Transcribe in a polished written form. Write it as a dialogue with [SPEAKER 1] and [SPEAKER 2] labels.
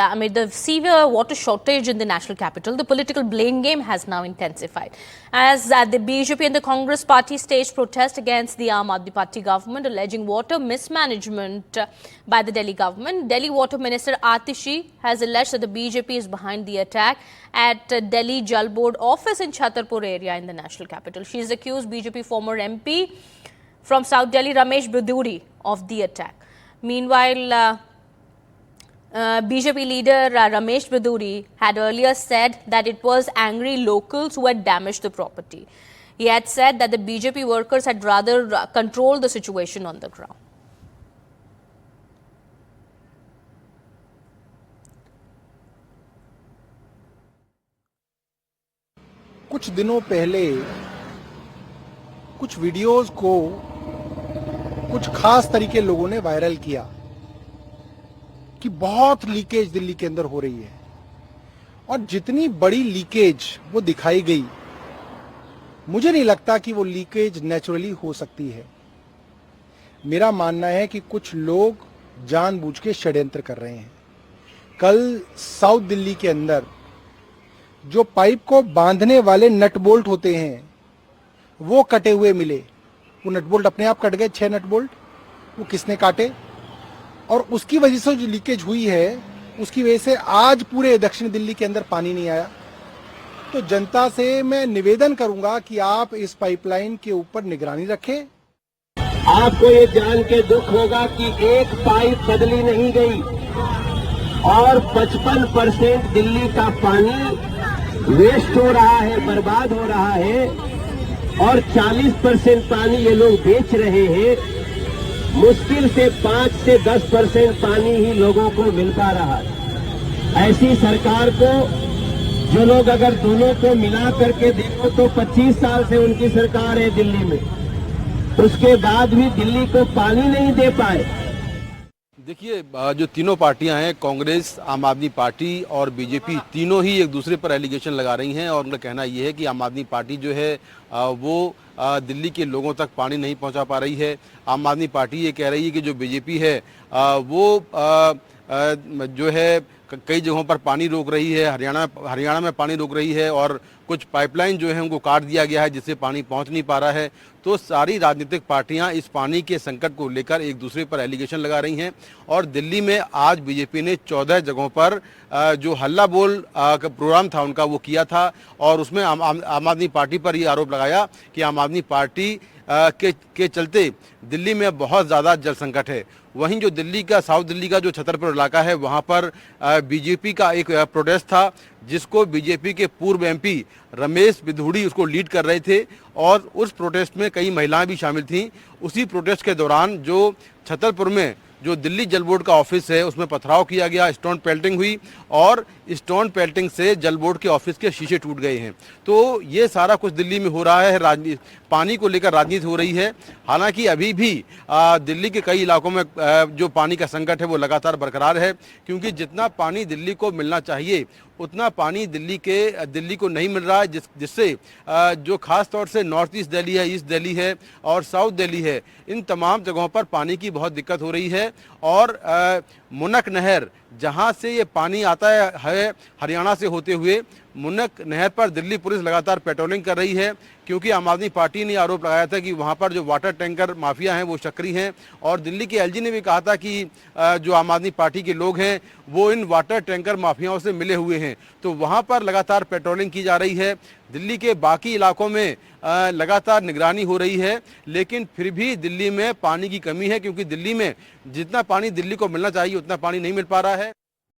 [SPEAKER 1] Amid the severe water shortage in the national capital, the political blame game has now intensified. As the BJP and the Congress party staged protest against the Aam Aadmi Party government, alleging water mismanagement by the Delhi government. Delhi Water Minister Atishi has alleged that the BJP is behind the attack at Delhi Jal Board office in Chhatarpur area in the national capital. She has accused BJP former MP from South Delhi, Ramesh Biduri, of the attack. Meanwhile, BJP leader Ramesh Biduri had earlier said that it was angry locals who had damaged the property. He had said that the BJP workers had rather controlled the situation on the ground.
[SPEAKER 2] कुछ दिनों पहले कुछ videos को कुछ खास तरीके लोगों ने वायरल किया कि बहुत लीकेज दिल्ली के अंदर हो रही है, और जितनी बड़ी लीकेज वो दिखाई गई, मुझे नहीं लगता कि वो लीकेज नेचुरली हो सकती है। मेरा मानना है कि कुछ लोग जानबूझ के षड्यंत्र कर रहे हैं। कल साउथ दिल्ली के अंदर जो पाइप को बांधने वाले नट बोल्ट होते हैं वो कटे हुए मिले। वो नट बोल्ट अपने आप कट गए, 6 नट बोल्ट। वो किसने काटे? और उसकी वजह से जो लीकेज हुई है, उसकी वजह से आज पूरे दक्षिण दिल्ली के अंदर पानी नहीं आया। तो जनता से मैं निवेदन करूंगा कि आप इस पाइपलाइन के ऊपर निगरानी रखें।
[SPEAKER 3] आपको ये जान के दुख होगा कि एक पाइप बदली नहीं गई और 55% दिल्ली का पानी वेस्ट हो रहा है, बर्बाद हो रहा है, और 40% पानी ये लोग बेच रहे हैं। मुश्किल से 5 से 10% पानी ही लोगों को मिल पा रहा है। ऐसी सरकार को जो लोग अगर दोनों को मिला करके देखो तो 25 साल से उनकी सरकार है दिल्ली में, उसके बाद भी दिल्ली को पानी नहीं दे पाए।
[SPEAKER 4] देखिए, जो तीनों पार्टियां हैं, कांग्रेस, आम आदमी पार्टी और बीजेपी, तीनों ही एक दूसरे पर एलिगेशन लगा रही हैं और उनका कहना ये है कि आम आदमी पार्टी जो है वो दिल्ली के लोगों तक पानी नहीं पहुंचा पा रही है। आम आदमी पार्टी ये कह रही है कि जो बीजेपी है वो जो है कई जगहों पर पानी रोक रही है, हरियाणा में पानी रोक रही है, और कुछ पाइपलाइन जो है उनको काट दिया गया है जिससे पानी पहुंच नहीं पा रहा है। तो सारी राजनीतिक पार्टियां इस पानी के संकट को लेकर एक दूसरे पर एलिगेशन लगा रही हैं। और दिल्ली में आज बीजेपी ने 14 जगहों पर जो हल्ला बोल का प्रोग्राम था उनका वो किया था, और उसमें आम आदमी पार्टी पर ये आरोप लगाया कि आम आदमी पार्टी के चलते दिल्ली में बहुत ज़्यादा जल संकट है। वहीं जो दिल्ली का साउथ दिल्ली का जो छतरपुर इलाका है, वहाँ पर बीजेपी का एक प्रोटेस्ट था जिसको बीजेपी के पूर्व एमपी रमेश बिधूड़ी उसको लीड कर रहे थे, और उस प्रोटेस्ट में कई महिलाएं भी शामिल थीं। उसी प्रोटेस्ट के दौरान जो छतरपुर में जो दिल्ली जल बोर्ड का ऑफिस है उसमें पथराव किया गया, स्टोन पेल्टिंग हुई, और स्टोन पेल्टिंग से जल बोर्ड के ऑफिस के शीशे टूट गए हैं। तो ये सारा कुछ दिल्ली में हो रहा है, राजनीति, पानी को लेकर राजनीति हो रही है। हालांकि अभी भी दिल्ली के कई इलाकों में जो पानी का संकट है वो लगातार बरकरार है, क्योंकि जितना पानी दिल्ली को मिलना चाहिए उतना पानी दिल्ली को नहीं मिल रहा है, जिससे जो खास तौर से नॉर्थ ईस्ट दिल्ली है, ईस्ट दिल्ली है और साउथ दिल्ली है, इन तमाम जगहों पर पानी की बहुत दिक्कत हो रही है। और मुनक नहर जहां से ये पानी आता है हरियाणा से होते हुए, मुनक नहर पर दिल्ली पुलिस लगातार पेट्रोलिंग कर रही है, क्योंकि आम आदमी पार्टी ने आरोप लगाया था कि वहां पर जो वाटर टैंकर माफिया हैं वो सक्रिय हैं, और दिल्ली के एलजी ने भी कहा था कि जो आम आदमी पार्टी के लोग हैं वो इन वाटर टैंकर माफियाओं से मिले हुए हैं। तो वहां पर लगातार पेट्रोलिंग की जा रही है। दिल्ली के बाकी इलाकों में लगातार निगरानी हो रही है, लेकिन फिर भी दिल्ली में पानी की कमी है, क्योंकि दिल्ली में जितना पानी दिल्ली को मिलना चाहिए उतना पानी नहीं मिल पा रहा है।